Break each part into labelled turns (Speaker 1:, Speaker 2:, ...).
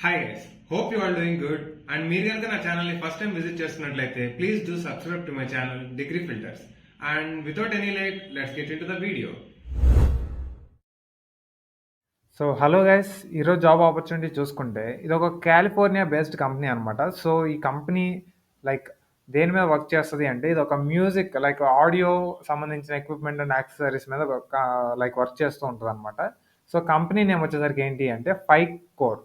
Speaker 1: Hi guys, hope you are doing good. And మీరు కనుక నా ఛానల్ని ఫస్ట్ టైం విజిట్ చేస్తున్నట్లయితే please do subscribe to my channel degree filters. And without any late, let's get into the video.
Speaker 2: So hello guys, ఈరోజు job opportunity చూసుకుంటే ఇది ఒక California based company అనమాట. సో ఈ కంపెనీ లైక్ దేని మీద work చేస్తుంది అంటే ఇది ఒక మ్యూజిక్ లైక్ ఆడియో సంబంధించిన ఎక్విప్మెంట్ అండ్ యాక్సెసరీస్ మీద లైక్ వర్క్ చేస్తూ ఉంటుంది అనమాట. సో కంపెనీ నేమ్ వచ్చేసరికి ఏంటి అంటే five core.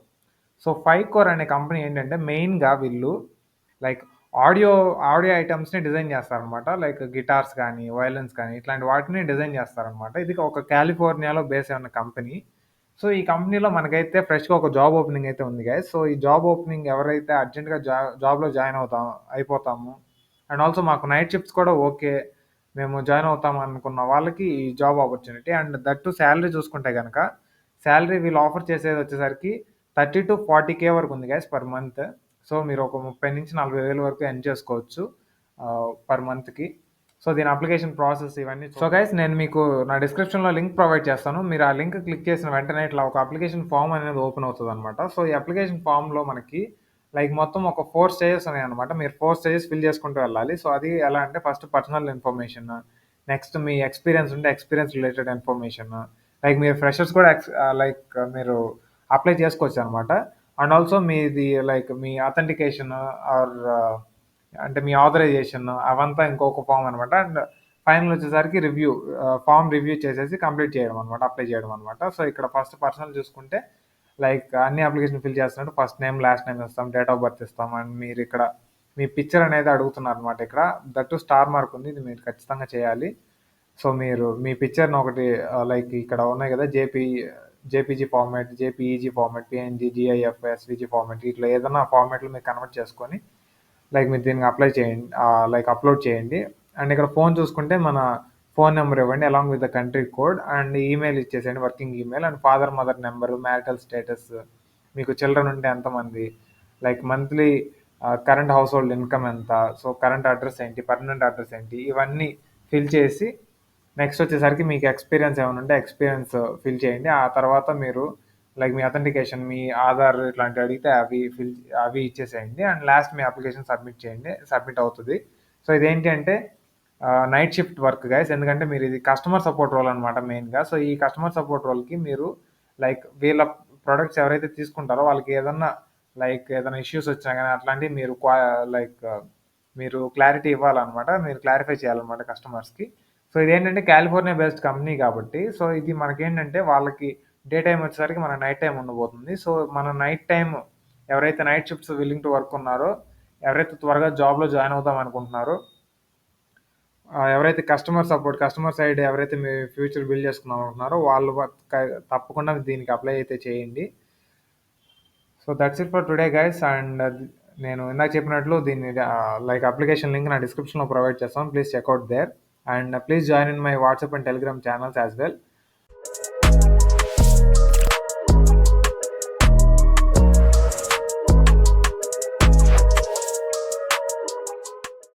Speaker 2: So five core అనే కంపెనీ ఏంటంటే మెయిన్గా వీళ్ళు లైక్ ఆడియో ఆడియో ఐటమ్స్ని డిజైన్ చేస్తారనమాట. లైక్ గిటార్స్ కానీ వయలిన్స్ కానీ ఇట్లాంటి వాటిని డిజైన్ చేస్తారనమాట. ఇది ఒక కాలిఫోర్నియాలో బేస్ అయిన కంపెనీ. సో ఈ కంపెనీలో మనకైతే ఫ్రెష్‌గా ఒక జాబ్ ఓపెనింగ్ అయితే ఉంది గైస్. సో ఈ జాబ్ ఓపెనింగ్ ఎవరైతే అర్జెంట్‌గా జాబ్‌లో జాయిన్ అయిపోతాము. అండ్ ఆల్సో మాకు నైట్ షిఫ్ట్స్ కూడా ఓకే. మేము జాయిన్ అవుతాం అనుకున్న వాళ్ళకి ఈ job opportunity. And that to salary చూసుకుంటే గనక సాలరీ వీళ్ళు ఆఫర్ చేసేది వచ్చేసరికి 30-40K వరకు ఉంది గైస్ పర్ మంత్. సో మీరు ఒక 30,000-40,000 వరకు ఎర్న్ చేసుకోవచ్చు పర్ మంత్‌కి. సో దీని అప్లికేషన్ ప్రాసెస్ ఇవన్నీ సో గైస్ నేను మీకు నా డిస్క్రిప్షన్లో లింక్ ప్రొవైడ్ చేస్తాను. మీరు ఆ లింక్ క్లిక్ చేసిన వెంటనే ఇట్లా ఒక అప్లికేషన్ ఫామ్ అనేది ఓపెన్ అవుతుంది అనమాట. సో ఈ అప్లికేషన్ ఫామ్లో మనకి లైక్ మొత్తం ఒక 4 స్టేజెస్ ఉన్నాయన్నమాట. మీరు 4 స్టేజెస్ ఫిల్ చేసుకుంటూ వెళ్ళాలి. సో అది ఎలా అంటే ఫస్ట్ పర్సనల్ ఇన్ఫర్మేషన్, నెక్స్ట్ మీ ఎక్స్పీరియన్స్ ఉంటే ఎక్స్పీరియన్స్ రిలేటెడ్ ఇన్ఫర్మేషన్, లైక్ మీరు ఫ్రెషర్స్ కూడా లైక్ మీరు అప్లై చేసుకోవచ్చు అనమాట. అండ్ ఆల్సో మీది లైక్ మీ అథెంటికేషన్ ఆర్ అంటే మీ ఆథరైజేషన్ అవంతా ఇంకొక ఫామ్ అనమాట. అండ్ ఫైనల్ వచ్చేసరికి ఫామ్ రివ్యూ చేసేసి కంప్లీట్ చేయడం అనమాట, అప్లై చేయడం అనమాట. సో ఇక్కడ ఫస్ట్ పర్సనల్ చూసుకుంటే లైక్ అన్ని అప్లికేషన్ ఫిల్ చేస్తున్నట్టు ఫస్ట్ నేమ్ లాస్ట్ నేమ్ ఇస్తాం, డేట్ ఆఫ్ బర్త్ ఇస్తాం. అండ్ మీరు ఇక్కడ మీ పిక్చర్ అనేది అడుగుతున్నారు అనమాట. ఇక్కడ దట్టు స్టార్ మార్క్ ఉంది, ఇది మీరు ఖచ్చితంగా చేయాలి. సో మీరు మీ పిక్చర్ని ఒకటి లైక్ ఇక్కడ ఉన్నాయి కదా JPG format, JPEG format, PNG, GIF, ఎస్విజీ format, ఇట్లా ఏదైనా ఫార్మాట్లో మీరు కన్వర్ట్ చేసుకొని లైక్ మీరు దీనికి అప్లై చేయండి, లైక్ అప్లోడ్ చేయండి. అండ్ ఇక్కడ ఫోన్ చూసుకుంటే మన ఫోన్ నెంబర్ ఇవ్వండి along with the country code. And email ఇచ్చేసేయండి, working email. And father mother number, marital status, మీకు చిల్డ్రన్ ఉంటే ఎంతమంది, like monthly current household income ఎంత, సో కరెంట్ అడ్రస్ ఏంటి, పర్మనెంట్ అడ్రస్ ఏంటి, ఇవన్నీ ఫిల్ చేసి నెక్స్ట్ వచ్చేసరికి మీకు ఎక్స్పీరియన్స్ ఏమైనా ఉంటే ఎక్స్పీరియన్స్ ఫిల్ చేయండి. ఆ తర్వాత మీరు లైక్ మీ అథెంటికేషన్, మీ ఆధార్ ఇట్లాంటివి అడిగితే అవి ఇచ్చేసేయండి. And last me application submit చేయండి, సబ్మిట్ అవుతుంది. సో ఇదేంటి అంటే నైట్ షిఫ్ట్ వర్క్ గైస్, ఎందుకంటే మీరు ఇది కస్టమర్ సపోర్ట్ రోల్ అనమాట మెయిన్గా. సో ఈ కస్టమర్ సపోర్ట్ రోల్కి మీరు లైక్ వీళ్ళ ప్రొడక్ట్స్ ఎవరైతే తీసుకుంటారో వాళ్ళకి ఏదైనా ఇష్యూస్ వచ్చినా కానీ అట్లాంటివి మీరు మీరు క్లారిటీ ఇవ్వాలన్నమాట, మీరు క్లారిఫై చేయాలన్నమాట కస్టమర్స్కి. సో ఇదేంటంటే కాలిఫోర్నియా బేస్డ్ కంపెనీ కాబట్టి సో ఇది మనకేంటంటే వాళ్ళకి డే టైం వచ్చేసరికి మన నైట్ టైం ఉండబోతుంది. సో మన నైట్ టైం ఎవరైతే night shifts willing to work ఉన్నారో, ఎవరైతే త్వరగా జాబ్లో జాయిన్ అవుదాం అనుకుంటున్నారో, ఎవరైతే కస్టమర్ సైడ్ ఎవరైతే మీ ఫ్యూచర్ బిల్డ్ చేసుకుందాం అనుకుంటున్నారో వాళ్ళు తప్పకుండా దీనికి అప్లై అయితే చేయండి. So that's it for today guys. And నేను ఇందాక చెప్పినట్లు దీన్ని లైక్ అప్లికేషన్ లింక్ నా డిస్క్రిప్షన్లో ప్రొవైడ్ చేస్తాను, please check out there. And please join in my WhatsApp and Telegram channels as well.